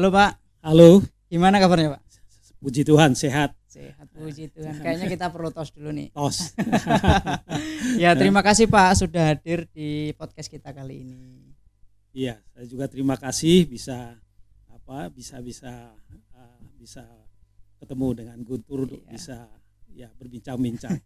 Halo Pak, Halo, gimana kabarnya Pak? puji Tuhan sehat. Sehat, puji Tuhan. Kayaknya kita perlu tos dulu nih. Tos. Ya, terima kasih Pak sudah hadir di podcast kita kali ini. Iya, saya juga terima kasih bisa ketemu dengan Guntur, bisa ya berbincang-bincang.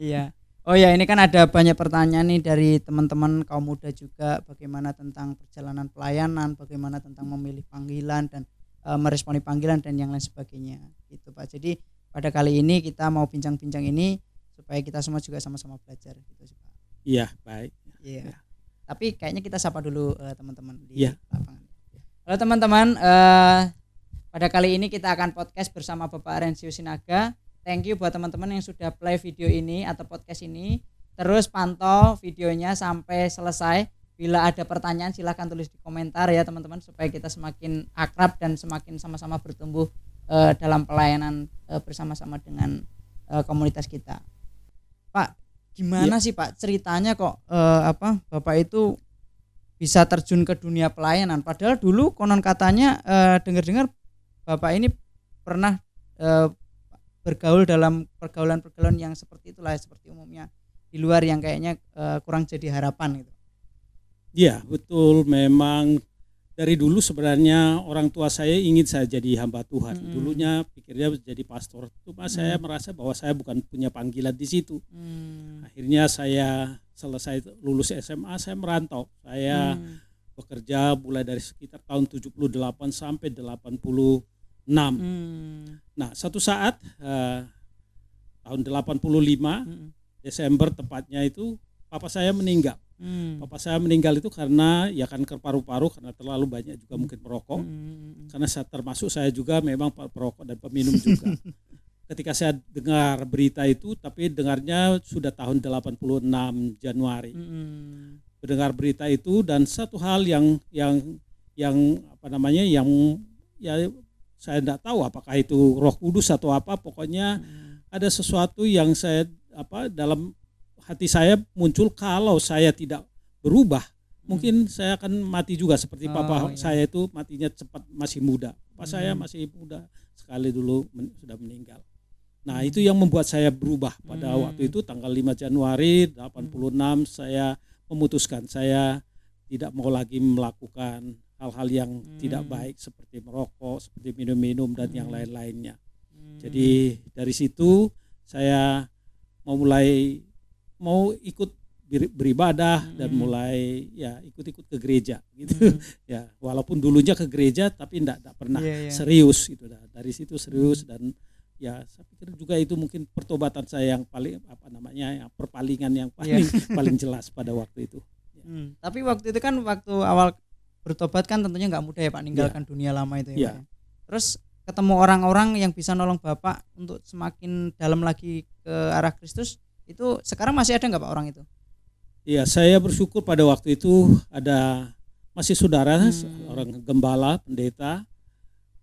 Iya. Oh ya, ini kan ada banyak pertanyaan nih dari teman-teman kaum muda juga, bagaimana tentang perjalanan pelayanan, bagaimana tentang memilih panggilan dan meresponi panggilan dan yang lain sebagainya. Gitu Pak. Jadi pada kali ini kita mau bincang-bincang ini supaya kita semua juga sama-sama belajar gitu sih Pak. Iya, baik. Iya. Tapi kayaknya kita sapa dulu teman-teman di Iya. lapangan. Halo teman-teman, pada kali ini kita akan podcast bersama Bapak Rensio Sinaga. Thank you buat teman-teman yang sudah play video ini atau podcast ini. Terus pantau videonya sampai selesai. Bila ada pertanyaan silahkan tulis di komentar ya teman-teman, supaya kita semakin akrab dan semakin sama-sama bertumbuh dalam pelayanan bersama-sama dengan komunitas kita. Pak, gimana sih Pak ceritanya kok Bapak itu bisa terjun ke dunia pelayanan? Padahal dulu konon katanya dengar-dengar Bapak ini pernah bergaul dalam pergaulan-pergaulan yang seperti itulah, seperti umumnya di luar yang kayaknya kurang jadi harapan gitu. Iya, betul. Memang dari dulu sebenarnya orang tua saya ingin saya jadi hamba Tuhan. Dulunya pikirnya jadi pastor. Cuma saya merasa bahwa saya bukan punya panggilan di situ. Akhirnya saya selesai lulus SMA, saya merantau. Saya bekerja mulai dari sekitar tahun 78 sampai 86. Nah, satu saat tahun 85 Desember tepatnya itu papa saya meninggal. Papa saya meninggal itu karena ya kanker paru-paru, karena terlalu banyak juga mungkin merokok. Karena termasuk saya juga memang perokok dan peminum juga. Ketika saya dengar berita itu, tapi dengarnya sudah tahun 86 Januari. Mendengar berita itu, dan satu hal yang saya tidak tahu apakah itu Roh Kudus atau apa, pokoknya ada sesuatu yang dalam hati saya muncul, kalau saya tidak berubah mungkin saya akan mati juga seperti papa saya itu matinya cepat, masih muda. Papa saya masih muda sekali dulu sudah meninggal. Nah, itu yang membuat saya berubah pada waktu itu tanggal 5 Januari 86 saya memutuskan saya tidak mau lagi melakukan hal-hal yang tidak baik seperti merokok, seperti minum-minum dan yang lain-lainnya. Jadi dari situ saya mau ikut beribadah dan mulai ya ikut-ikut ke gereja gitu. Ya, walaupun dulunya ke gereja tapi enggak pernah serius gitu. Dari situ serius, dan ya saya pikir juga itu mungkin pertobatan saya yang paling perpalingan yang paling jelas pada waktu itu. Tapi waktu itu kan waktu awal bertobat kan tentunya nggak mudah ya Pak, ninggalkan dunia lama itu ya Pak. Terus ketemu orang-orang yang bisa nolong Bapak untuk semakin dalam lagi ke arah Kristus, itu sekarang masih ada nggak Pak orang itu? Iya, saya bersyukur pada waktu itu masih saudara orang gembala, pendeta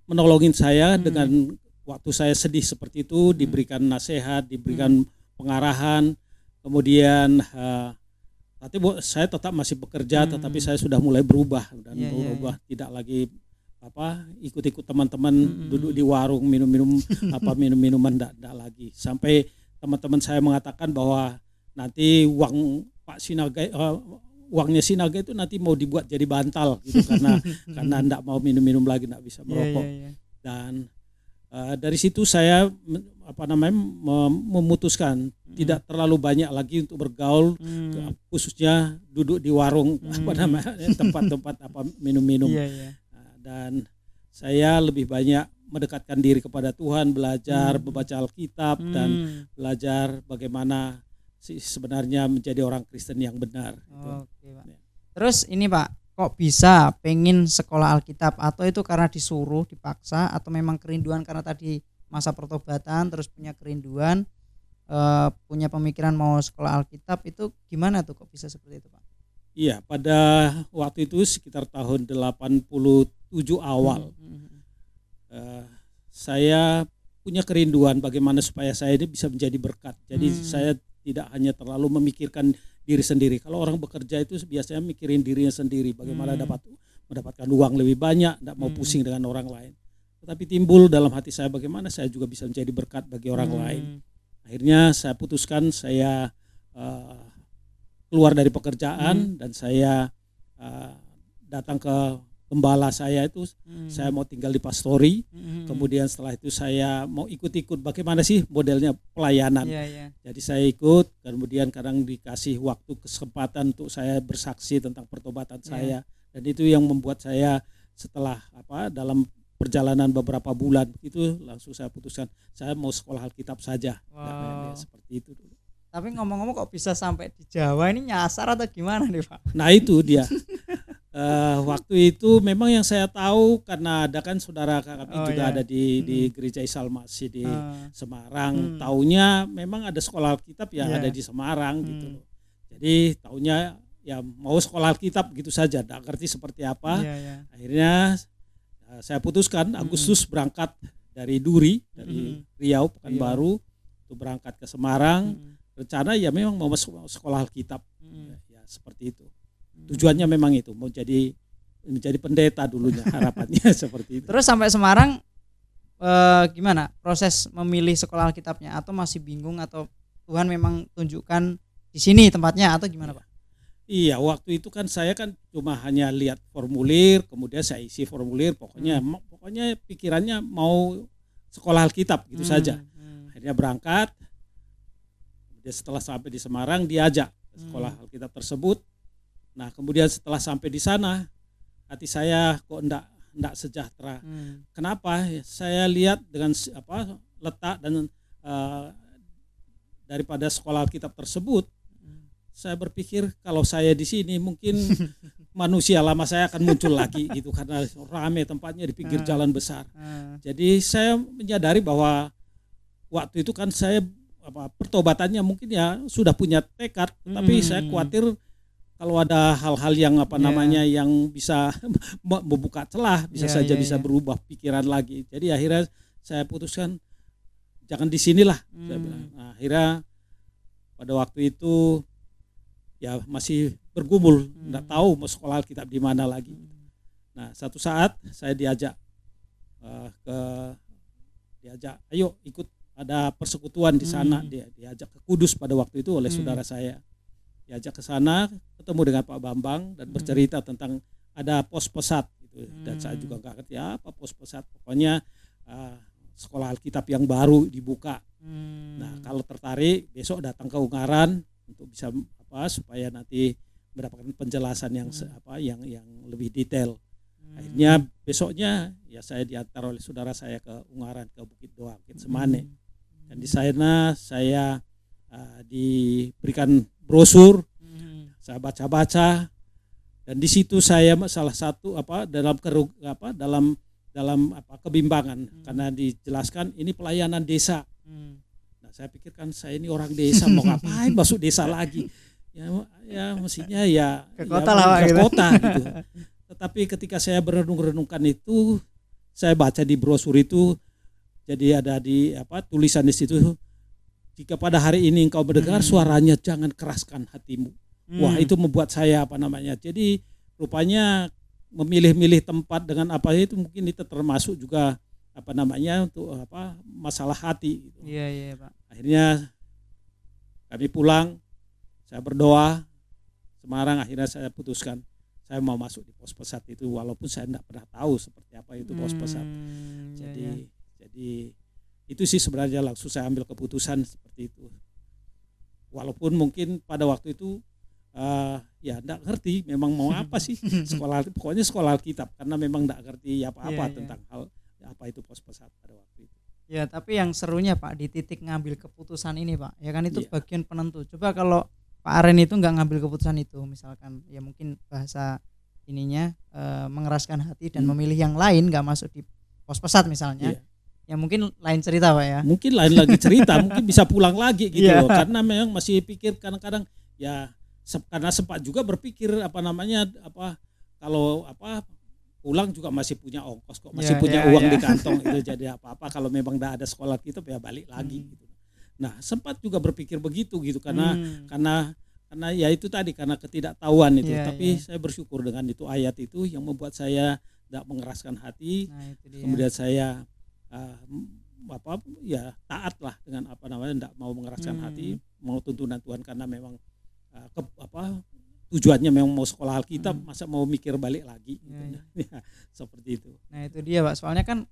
menolongin saya dengan waktu saya sedih seperti itu, diberikan nasihat, diberikan pengarahan, kemudian saya tetap masih bekerja, tetapi saya sudah mulai berubah dan berubah. Tidak lagi ikut-ikut teman-teman duduk di warung minum-minuman, enggak lagi. Sampai teman-teman saya mengatakan bahwa nanti uangnya Sinaga itu nanti mau dibuat jadi bantal gitu karena enggak mau minum-minum lagi, enggak bisa merokok. Dan dari situ saya memutuskan tidak terlalu banyak lagi untuk bergaul, khususnya duduk di warung tempat-tempat minum-minum. Dan saya lebih banyak mendekatkan diri kepada Tuhan, belajar membaca Alkitab dan belajar bagaimana sebenarnya menjadi orang Kristen yang benar. Oke, Pak. Terus ini Pak, kok bisa pengen sekolah Alkitab? Atau itu karena disuruh, dipaksa, atau memang kerinduan karena tadi masa pertobatan terus punya kerinduan, punya pemikiran mau sekolah Alkitab, itu gimana tuh kok bisa seperti itu Pak? Iya, pada waktu itu sekitar tahun 87 awal saya punya kerinduan bagaimana supaya saya ini bisa menjadi berkat. Jadi saya tidak hanya terlalu memikirkan diri sendiri. Kalau orang bekerja itu biasanya mikirin dirinya sendiri, bagaimana dapat mendapatkan uang lebih banyak, tidak mau pusing dengan orang lain. Tetapi timbul dalam hati saya bagaimana saya juga bisa menjadi berkat bagi orang lain. Akhirnya saya putuskan saya keluar dari pekerjaan dan saya datang ke gembala saya itu, saya mau tinggal di pastori. Kemudian setelah itu saya mau ikut-ikut bagaimana sih modelnya pelayanan. Jadi saya ikut, kemudian kadang dikasih waktu kesempatan untuk saya bersaksi tentang pertobatan saya. Dan itu yang membuat saya setelah dalam perjalanan beberapa bulan itu langsung saya putuskan saya mau sekolah Alkitab saja. Seperti itu dulu. Tapi ngomong-ngomong kok bisa sampai di Jawa ini nyasar atau gimana nih Pak? Nah itu dia. Waktu itu memang yang saya tahu karena ada kan saudara kami juga ada di gereja Isa Al-Masih di Semarang. Taunya memang ada sekolah Alkitab yang ada di Semarang gitu loh. Jadi taunya ya mau sekolah Alkitab gitu saja, tidak ngerti seperti apa. Akhirnya saya putuskan Agustus berangkat dari Duri, dari Riau Pekanbaru untuk berangkat ke Semarang. Rencana ya memang mau sekolah Alkitab, ya seperti itu. Tujuannya memang itu mau menjadi pendeta dulunya harapannya seperti itu. Terus sampai Semarang gimana proses memilih sekolah Alkitabnya, atau masih bingung atau Tuhan memang tunjukkan di sini tempatnya atau gimana Pak? Iya, waktu itu kan saya kan cuma hanya lihat formulir, kemudian saya isi formulir, pokoknya pikirannya mau sekolah Alkitab gitu saja. Akhirnya berangkat. Setelah sampai di Semarang diajak ke sekolah Alkitab tersebut. Nah kemudian setelah sampai di sana hati saya kok enggak sejahtera. Kenapa? Saya lihat dengan letak dan daripada sekolah Alkitab tersebut, saya berpikir kalau saya di sini mungkin manusia lama saya akan muncul lagi gitu karena ramai tempatnya di pinggir jalan besar. Jadi saya menyadari bahwa waktu itu kan saya pertobatannya mungkin ya sudah punya tekad, tapi saya khawatir kalau ada hal-hal yang yang bisa membuka celah bisa bisa berubah pikiran lagi. Jadi akhirnya saya putuskan jangan di sinilah. Saya bilang. Nah, akhirnya pada waktu itu ya masih bergumul, enggak tahu mau sekolah Alkitab di mana lagi. Nah, satu saat saya diajak ayo ikut ada persekutuan di sana, diajak ke Kudus pada waktu itu oleh saudara saya. Diajak ke sana, ketemu dengan Pak Bambang dan bercerita tentang ada pos pesat gitu. Dan saya juga enggak ngerti apa pos pesat. Pokoknya sekolah Alkitab yang baru dibuka. Nah, kalau tertarik besok datang ke Ungaran untuk bisa supaya nanti mendapatkan penjelasan yang yang lebih detail. Akhirnya besoknya ya saya diantar oleh saudara saya ke Ungaran, ke Bukit Doa, Bukit Semane. Dan di sana saya diberikan brosur, saya baca-baca, dan di situ saya salah satu dalam kebimbangan karena dijelaskan ini pelayanan desa. Nah, saya pikirkan saya ini orang desa mau ngapain masuk desa lagi? Ya mestinya ya ke kota gitu. Tetapi ketika saya berenung-renungkan itu, saya baca di brosur itu. Jadi ada tulisan di situ, jika pada hari ini engkau mendengar suaranya jangan keraskan hatimu. Wah, itu membuat saya jadi rupanya memilih-milih tempat dengan itu mungkin itu termasuk juga untuk masalah hati gitu. Iya Pak. Akhirnya kami pulang, saya berdoa Semarang, akhirnya saya putuskan saya mau masuk di pos pesat itu walaupun saya tidak pernah tahu seperti apa itu pos pesat. Jadi itu sih sebenarnya langsung saya ambil keputusan seperti itu. Walaupun mungkin pada waktu itu ya enggak ngerti memang mau apa sih pokoknya sekolah Alkitab karena memang enggak ngerti apa-apa tentang hal apa itu pos pesat pada waktu itu. Ya, tapi yang serunya Pak di titik ngambil keputusan ini Pak, ya kan itu bagian penentu. Coba kalau Pak Aren itu enggak ngambil keputusan itu, misalkan ya mungkin bahasa ininya mengeraskan hati dan memilih yang lain, enggak masuk di pos pesat misalnya. Ya mungkin lain cerita Pak ya. Mungkin lain lagi cerita, mungkin bisa pulang lagi gitu loh. Karena memang masih pikir kadang-kadang ya karena sempat juga berpikir kalau pulang juga masih punya ongkos kok, masih punya uang di kantong itu jadi apa-apa kalau memang enggak ada sekolah kita ya balik lagi gitu. Nah, sempat juga berpikir begitu gitu karena karena ya itu tadi karena ketidaktahuan itu. Iya, Tapi iya. saya bersyukur dengan itu ayat itu yang membuat saya tidak mengeraskan hati. Nah, itu dia. Kemudian saya taat lah dengan tidak mau mengeraskan hati, mau tuntunan Tuhan karena memang tujuannya memang mau sekolah Alkitab, masa mau mikir balik lagi gitu. Ya, seperti itu. Nah itu dia Pak, soalnya kan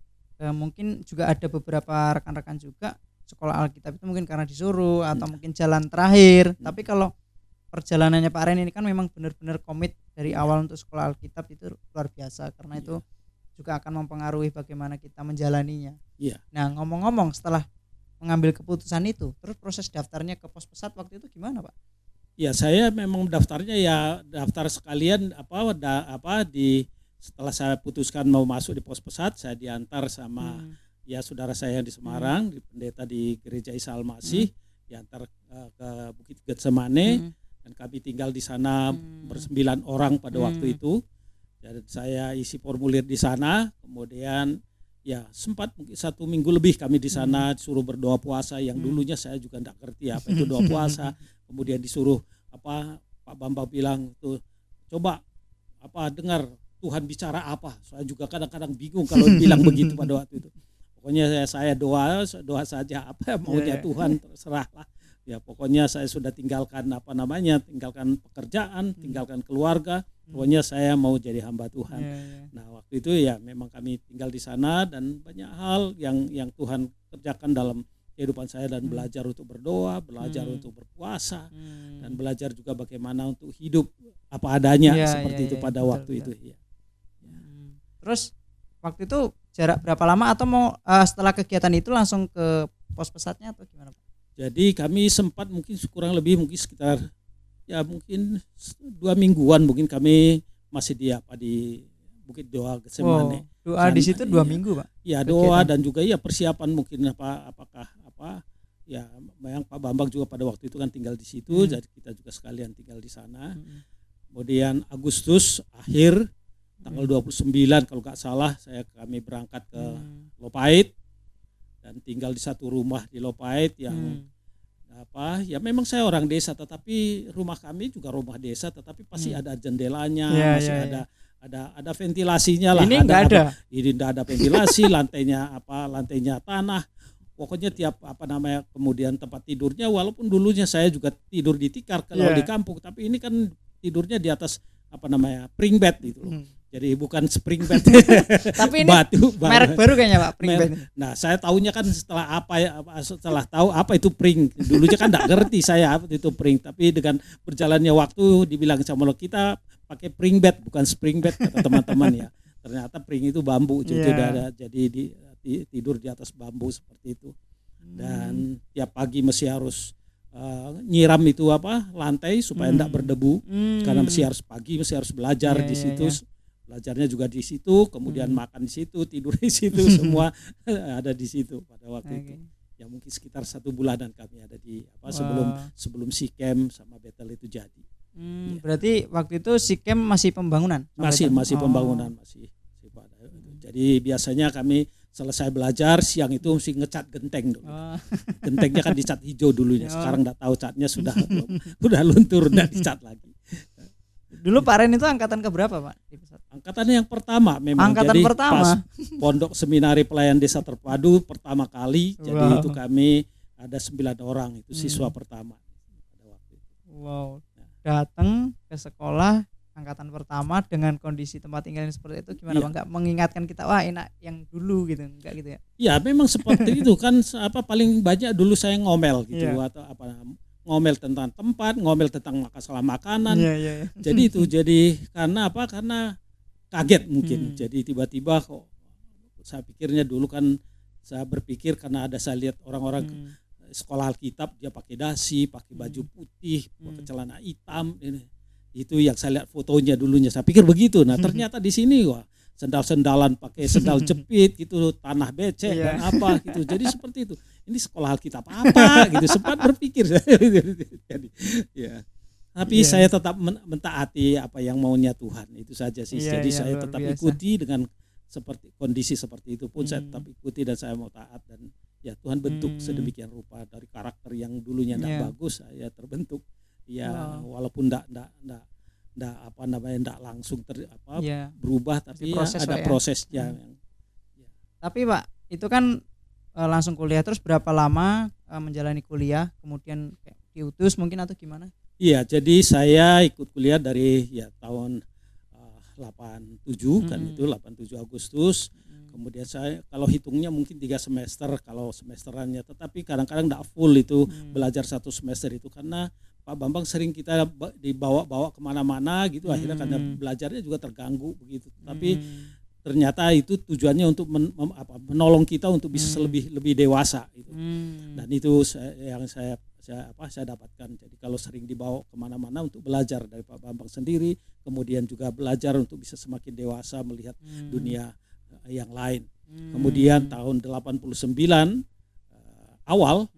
mungkin juga ada beberapa rekan-rekan juga sekolah Alkitab itu mungkin karena disuruh atau mungkin jalan terakhir. Tapi kalau perjalanannya Pak Ren ini kan memang benar-benar komit dari awal untuk sekolah Alkitab, itu luar biasa karena itu juga akan mempengaruhi bagaimana kita menjalaninya. Iya. Nah ngomong-ngomong, setelah mengambil keputusan itu, terus proses daftarnya ke pos pesat waktu itu gimana Pak? Ya saya memang daftarnya ya daftar sekalian setelah saya putuskan mau masuk di pos pesat, saya diantar sama ya saudara saya yang di Semarang, di pendeta di Gereja Isa Al-Masih, diantar ke Bukit Getsemane, dan kami tinggal di sana ber9 orang pada waktu itu. Dan saya isi formulir di sana, kemudian ya sempat mungkin 1 minggu lebih kami di sana disuruh berdoa puasa yang dulunya saya juga tidak ngerti apa itu doa puasa. Kemudian disuruh Pak Bambang bilang tuh coba dengar Tuhan bicara apa. Saya juga kadang-kadang bingung kalau bilang begitu pada waktu itu. Pokoknya saya doa saja apa maunya Tuhan terserahlah. Ya pokoknya saya sudah tinggalkan tinggalkan pekerjaan, tinggalkan keluarga. Pokoknya saya mau jadi hamba Tuhan. Nah waktu itu ya memang kami tinggal di sana dan banyak hal yang Tuhan kerjakan dalam kehidupan saya dan belajar untuk berdoa, belajar untuk berpuasa, dan belajar juga bagaimana untuk hidup apa adanya seperti itu pada waktu itu. Ya. Terus waktu itu jarak berapa lama atau mau setelah kegiatan itu langsung ke pos pesatnya atau gimana Pak? Jadi kami sempat mungkin kurang lebih sekitar ya mungkin 2 mingguan mungkin kami masih di Bukit Doa Getsemane. Doa di situ 2 minggu Pak? Ya doa dan juga ya persiapan mungkin apakah ya memang Pak Bambang juga pada waktu itu kan tinggal di situ, jadi kita juga sekalian tinggal di sana. Kemudian Agustus akhir tanggal 29 kalau nggak salah kami berangkat ke Lopait dan tinggal di satu rumah di Lopait yang ya memang saya orang desa tetapi rumah kami juga rumah desa tetapi pasti ada jendelanya, masih ada ventilasinya lah. Ini enggak ada. Ini enggak ada ventilasi, lantainya tanah. Pokoknya tiap kemudian tempat tidurnya walaupun dulunya saya juga tidur di tikar kalau di kampung, tapi ini kan tidurnya di atas spring bed gitu loh. Jadi bukan spring bed. Tapi ini merek baru kayaknya Pak, spring bed. Nah, saya tahunya kan setelah tahu apa itu spring. Dulunya kan enggak ngerti saya apa itu spring, tapi dengan berjalannya waktu dibilang sama lo kita pakai spring bed bukan spring bed kata teman-teman ya. Ternyata spring itu bambu, jadi tidur di atas bambu seperti itu. Dan tiap pagi mesti harus nyiram itu lantai supaya enggak berdebu karena mesti harus belajar di situ. Belajarnya juga di situ, kemudian makan di situ, tidur di situ, semua ada di situ pada waktu itu. Ya mungkin sekitar 1 bulanan kami ada di sebelum si camp sama Bethel itu jadi. Berarti waktu itu si camp masih pembangunan? Masih pembangunan masih. Jadi biasanya kami selesai belajar siang itu mesti ngecat genteng dulu. Gentengnya kan dicat hijau dulunya. Sekarang enggak tahu catnya sudah luntur, enggak dicat lagi. Dulu Pak Ren itu angkatan keberapa Pak? Angkatannya yang pertama memang. Jadi pas Pondok Seminari Pelayan Desa Terpadu pertama kali. Jadi itu kami ada 9 orang itu siswa pertama pada waktu itu. Wow. Datang ke sekolah angkatan pertama dengan kondisi tempat tinggalnya seperti itu gimana Pak? Enggak mengingatkan kita wah enak yang dulu gitu, enggak gitu ya? Ya memang seperti itu kan paling banyak dulu saya ngomel gitu atau ngomel tentang tempat, ngomel tentang masalah makanan. Jadi karena karena kaget mungkin. Jadi tiba-tiba kok saya pikirnya dulu kan saya berpikir karena saya lihat orang-orang sekolah Alkitab dia pakai dasi, pakai baju putih, pakai celana hitam ini. Itu yang saya lihat fotonya dulunya. Saya pikir begitu. Nah, ternyata di sini sendal-sendalan pakai sendal jepit gitu, tanah becek dan apa gitu. Jadi seperti itu. Ini sekolah Alkitab apa gitu. Sempat berpikir saya. Jadi ya. Tapi saya tetap mentaati apa yang maunya Tuhan. Itu saja sih. Jadi saya tetap ikuti dengan kondisi seperti itu pun saya tetap ikuti dan saya mau taat dan ya Tuhan bentuk sedemikian rupa dari karakter yang dulunya tidak bagus saya terbentuk ya walaupun enggak apa namanya enggak langsung berubah, tapi proses, ada Pak, ya. prosesnya. Tapi Pak, itu kan langsung kuliah, terus berapa lama menjalani kuliah, kemudian kayak diutus mungkin atau gimana? Iya, jadi saya ikut kuliah dari tahun 87 kan, itu 87 Agustus. Kemudian saya kalau hitungnya mungkin 3 semester kalau semesterannya, tetapi kadang-kadang enggak full itu belajar 1 semester itu, karena Pak Bambang sering kita dibawa-bawa kemana-mana gitu, akhirnya karena belajarnya juga terganggu begitu. Tapi ternyata itu tujuannya untuk menolong kita untuk bisa lebih dewasa gitu. Dan itu yang saya dapatkan. Jadi kalau sering dibawa kemana-mana untuk belajar dari Pak Bambang sendiri, kemudian juga belajar untuk bisa semakin dewasa melihat dunia yang lain. Kemudian tahun 89 awal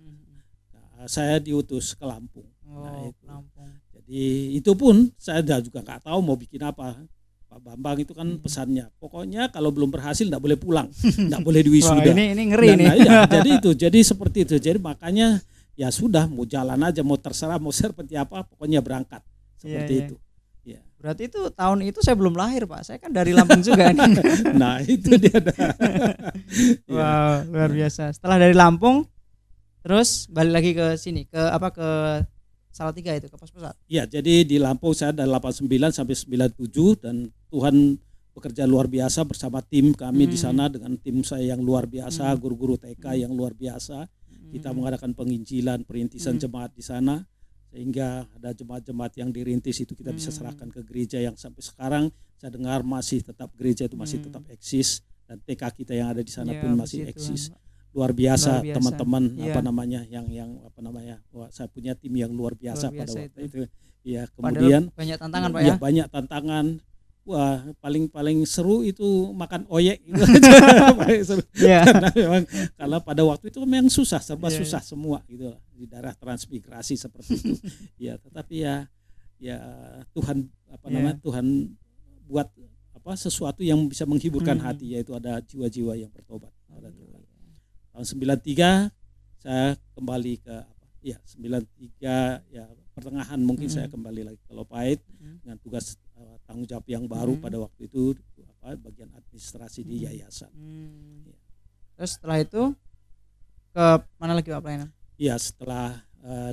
saya diutus ke Lampung. Lampung. Jadi itu pun saya juga nggak tahu mau bikin apa. Pak Bambang itu kan pesannya, pokoknya kalau belum berhasil enggak boleh pulang, enggak boleh diwisuda. Wah, ini ngeri nih. Ya, jadi seperti itu. Jadi makanya ya sudah, mau jalan aja, mau terserah mau seperti apa, pokoknya berangkat seperti itu. Ya. Berarti itu tahun itu saya belum lahir, Pak. Saya kan dari Lampung juga nih. Nah, itu dia. Wow, luar biasa. Setelah dari Lampung terus balik lagi ke sini, ke Salatiga itu, ke pos pesawat. Ya, jadi di Lampung saya dari 89 sampai 97, dan Tuhan bekerja luar biasa bersama tim kami di sana, dengan tim saya yang luar biasa, guru-guru TK yang luar biasa. Kita mengadakan penginjilan, perintisan jemaat di sana, sehingga ada jemaat-jemaat yang dirintis itu kita bisa serahkan ke gereja yang sampai sekarang saya dengar masih tetap, gereja itu masih tetap eksis, dan TK kita yang ada di sana pun masih eksis. Luar biasa teman-teman wah, saya punya tim yang luar biasa pada waktu itu. Ya, kemudian padahal banyak tantangan, Pak, ya. Banyak tantangan. Wah, paling seru itu makan oyek gitu. Paling seru. Karena pada waktu itu memang serba susah semua gitu di daerah transmigrasi seperti itu. Ya, tetapi ya Tuhan Tuhan buat sesuatu yang bisa menghiburkan hati, yaitu ada jiwa-jiwa yang bertobat pada Tuhan. Tahun 93 saya kembali ke 93 ya pertengahan mungkin saya kembali lagi ke Lopait dengan tugas tanggung jawab yang baru pada waktu itu, bagian administrasi di yayasan. Ya. Terus setelah itu ke mana lagi Pak pelayanan? Iya, setelah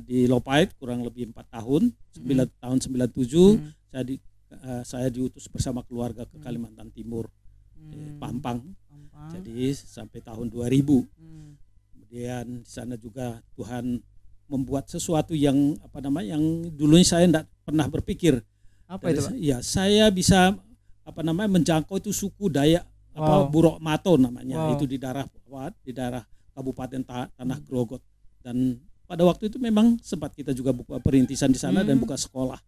di Lopait kurang lebih 4 tahun, tahun 97 saya diutus bersama keluarga ke Kalimantan Timur, Pampang. Jadi sampai tahun 2000. Kemudian di sana juga Tuhan membuat sesuatu yang yang dulunya saya tidak pernah berpikir. Apa itu, Pak? Ya, saya bisa menjangkau itu suku Dayak Burok Mato namanya. Itu di daerah Kabupaten Tanah Grogot. Dan pada waktu itu memang sempat kita juga buka perintisan di sana dan buka sekolah.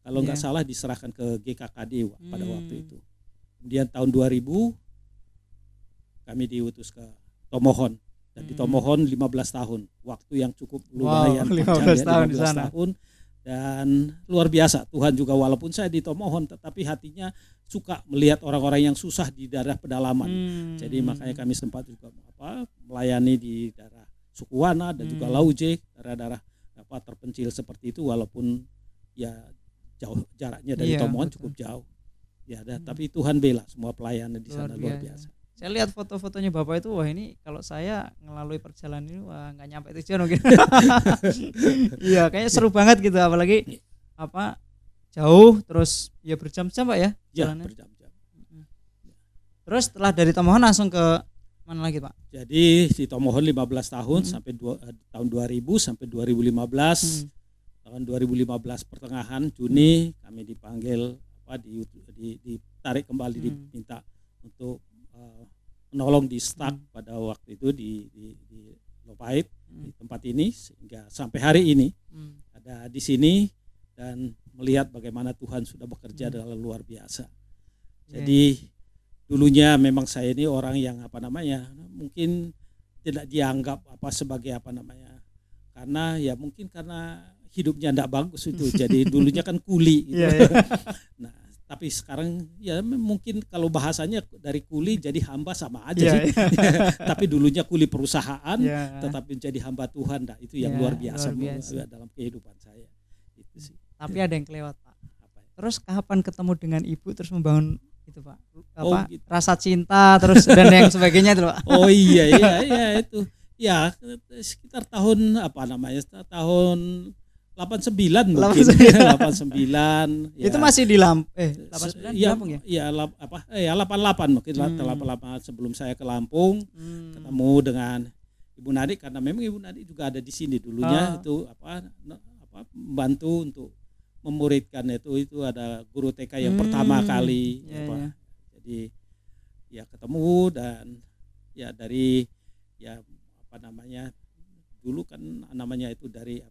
Kalau nggak salah diserahkan ke GKKD pada waktu itu. Kemudian tahun 2000 kami diutus ke Tomohon, dan di Tomohon 15 tahun, waktu yang cukup lumayan 15 tahun di 15 sana. tahun, dan luar biasa. Tuhan juga, walaupun saya di Tomohon tetapi hatinya suka melihat orang-orang yang susah di daerah pedalaman. Jadi makanya kami sempat juga melayani di daerah Sukuwana dan juga Lauje, daerah-daerah terpencil seperti itu, walaupun ya jauh jaraknya dari Tomohon cukup jauh. Ya, tapi Tuhan bela semua pelayanan di sana luar biasa. Saya lihat foto-fotonya Bapak itu, wah ini kalau saya ngelalui perjalanan ini wah nggak nyampe tujuan mungkin. Iya, kayaknya seru banget gitu, apalagi jauh terus ya berjam-jam, Pak ya? Ya, berjam-jam. Terus setelah dari Tomohon langsung ke mana lagi, Pak? Jadi di Tomohon 15 tahun sampai tahun 2000 sampai 2015. Tahun 2015 pertengahan Juni kami dipanggil ditarik kembali, diminta untuk menolong di Stak pada waktu itu di Lopait, di tempat ini, sehingga sampai hari ini ada di sini dan melihat bagaimana Tuhan sudah bekerja dengan luar biasa. Jadi dulunya memang saya ini orang yang mungkin tidak dianggap sebagai karena ya mungkin karena hidupnya tidak bagus itu. Jadi dulunya kan kuli gitu. Nah, tapi sekarang ya mungkin kalau bahasanya dari kuli jadi hamba sama aja sih. Tapi dulunya kuli perusahaan, tetapi menjadi hamba Tuhan. Nah, itu yang luar biasa dalam kehidupan saya. Itu sih. Tapi ada yang kelewat Pak. Apa ya? Terus kapan ketemu dengan ibu terus membangun itu Pak? Oh, Apa gitu. rasa cinta terus dan yang sebagainya itu Pak. Oh iya itu. Ya sekitar tahun apa namanya? Tahun 89 mungkin. 89 ya. Itu masih di 89 di Ya, Lampung ya? ya 88 mungkin 88 sebelum saya ke Lampung ketemu dengan Ibu Nadi, karena memang Ibu Nadi juga ada di sini dulunya. Itu apa membantu untuk memuridkan itu ada guru TK yang pertama kali ya. Jadi ya ketemu dan ya dari ya apa namanya dulu kan namanya itu dari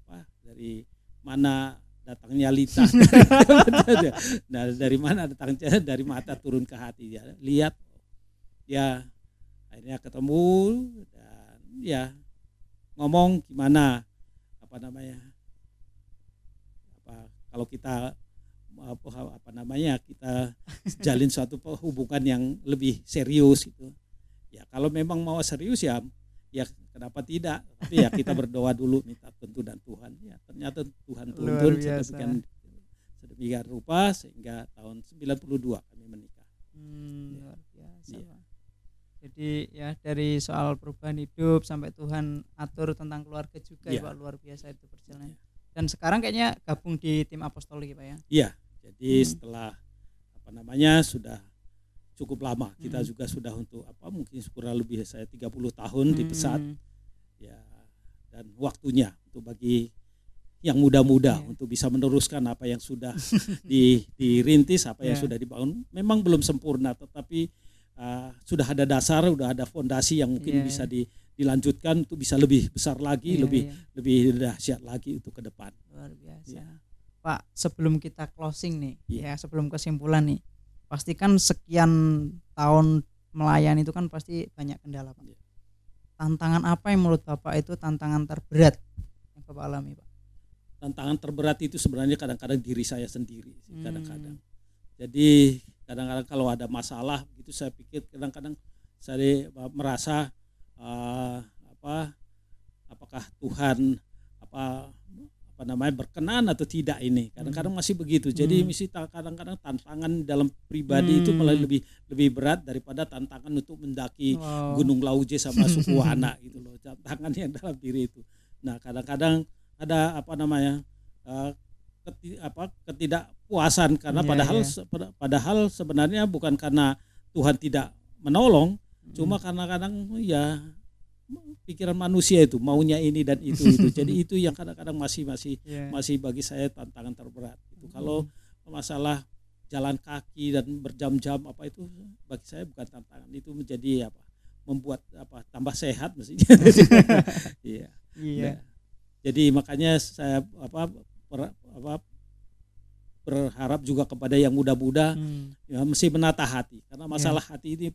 mana datangnya lita. Nah dari mana datangnya, dari mata turun ke hati ya, lihat ya akhirnya ketemu dan ya ngomong gimana apa namanya kalau kita kita jalin suatu hubungan yang lebih serius gitu. Ya kalau memang mau serius ya kenapa tidak? Tapi ya kita berdoa dulu, minta tuntunan Tuhan. Ya ternyata Tuhan tuntun sedemikian rupa sehingga tahun 92 kami menikah. Luar biasa. Ya. Jadi ya dari soal perubahan hidup sampai Tuhan atur tentang keluarga juga ya Pak, luar biasa itu perjalanan. Dan sekarang kayaknya gabung di tim apostolik Pak ya? Iya. Jadi setelah sudah cukup lama, kita juga sudah untuk mungkin kurang lebih saya 30 tahun di Pesat ya, dan waktunya untuk bagi yang muda-muda untuk bisa meneruskan apa yang sudah dirintis, apa yang sudah dibangun. Memang belum sempurna, tetapi sudah ada dasar, sudah ada fondasi yang mungkin bisa dilanjutkan untuk bisa lebih besar lagi, lebih dahsyat lagi untuk ke depan. Luar biasa. Pak, sebelum kita closing nih, ya sebelum kesimpulan nih, pasti kan sekian tahun melayani itu kan pasti banyak kendala Pak. Tantangan apa yang menurut Bapak itu tantangan terberat yang Bapak alami Pak? Tantangan terberat itu sebenarnya kadang-kadang diri saya sendiri, kadang-kadang. Jadi kadang-kadang kalau ada masalah gitu, saya pikir kadang-kadang saya merasa apakah Tuhan berkenan atau tidak ini. Kadang-kadang masih begitu. Jadi kadang-kadang tantangan dalam pribadi itu malah lebih berat daripada tantangan untuk mendaki Gunung Lauje sama suku Wana gitu loh. Tantangannya dalam diri itu. Nah, kadang-kadang ada ketidakpuasan karena padahal sebenarnya bukan karena Tuhan tidak menolong, cuma kadang-kadang ya pikiran manusia itu maunya ini dan itu. Jadi itu yang kadang-kadang masih bagi saya tantangan terberat itu. Kalau masalah jalan kaki dan berjam-jam itu bagi saya bukan tantangan, itu menjadi membuat tambah sehat mestinya. Iya. Nah, jadi makanya saya berharap juga kepada yang muda-muda ya mesti menata hati, karena masalah hati ini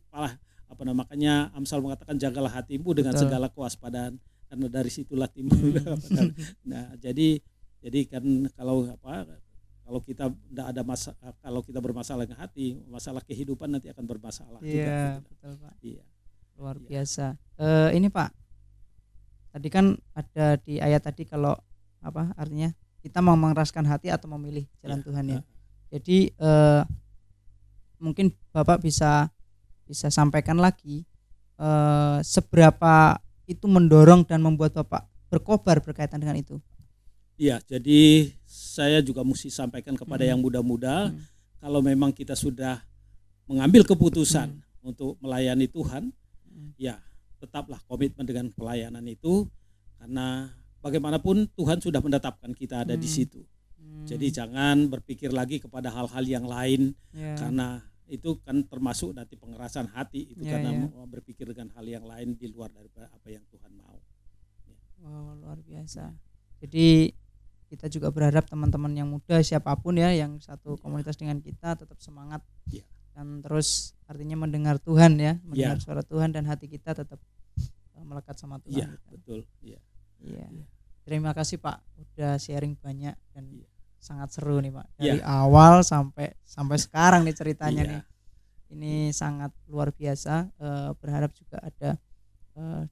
makanya Amsal mengatakan jagalah hatimu dengan segala kewaspadaan, karena dari situlah timbul. Nah, jadi kan kalau kita tidak ada kalau kita bermasalah dengan hati, masalah kehidupan nanti akan bermasalah juga. Iya, betul Pak. Iya. Luar biasa. Ini Pak, tadi kan ada di ayat tadi kalau artinya kita mau mengeraskan hati atau memilih jalan Tuhan ya. Jadi mungkin Bapak bisa sampaikan lagi seberapa itu mendorong dan membuat Bapak berkobar berkaitan dengan itu. Iya, jadi saya juga mesti sampaikan kepada yang muda-muda, kalau memang kita sudah mengambil keputusan untuk melayani Tuhan, ya tetaplah komitmen dengan pelayanan itu, karena bagaimanapun Tuhan sudah menetapkan kita ada di situ. Jadi jangan berpikir lagi kepada hal-hal yang lain, karena itu kan termasuk nanti pengerasan hati itu, karena berpikir dengan hal yang lain di luar daripada apa yang Tuhan mau. Wow, luar biasa. Jadi kita juga berharap teman-teman yang muda siapapun ya yang satu komunitas dengan kita tetap semangat dan terus artinya mendengar Tuhan ya, mendengar suara Tuhan, dan hati kita tetap melekat sama Tuhan. Iya, betul. Iya. Terima kasih Pak, udah sharing banyak dan sangat seru nih Pak. Dari awal sampai sekarang nih ceritanya nih. Ini sangat luar biasa. Berharap juga ada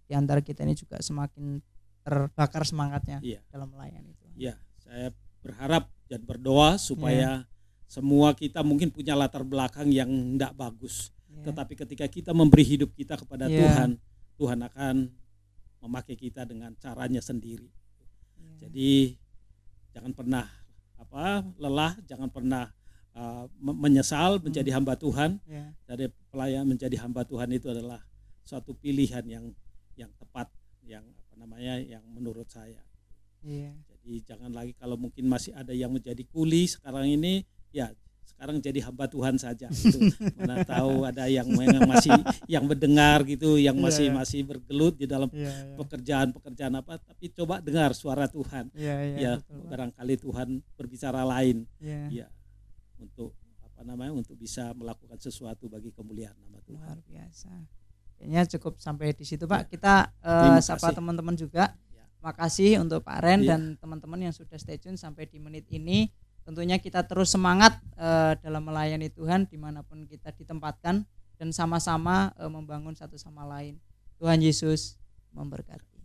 di antara kita ini juga semakin terbakar semangatnya dalam melayani itu. Iya, saya berharap dan berdoa supaya semua kita mungkin punya latar belakang yang tidak bagus. Tetapi ketika kita memberi hidup kita kepada Tuhan, Tuhan akan memakai kita dengan caranya sendiri. Jadi jangan pernah lelah, jangan pernah menyesal menjadi hamba Tuhan. Jadi pelayan menjadi hamba Tuhan itu adalah suatu pilihan yang tepat, yang menurut saya. Jadi jangan lagi, kalau mungkin masih ada yang menjadi kuli sekarang ini, ya sekarang jadi hamba Tuhan saja gitu. Mana tahu ada yang masih yang mendengar gitu, yang masih bergelut di dalam pekerjaan apa, tapi coba dengar suara Tuhan. Betul, barangkali Tuhan berbicara lain. Untuk bisa melakukan sesuatu bagi kemuliaan nama Tuhan. Luar biasa. Kayaknya cukup sampai di situ, Pak. Kita sapa teman-teman juga. Makasih untuk Pak Ren dan teman-teman yang sudah stay tune sampai di menit ini. Tentunya kita terus semangat dalam melayani Tuhan dimanapun kita ditempatkan, dan sama-sama membangun satu sama lain. Tuhan Yesus memberkati.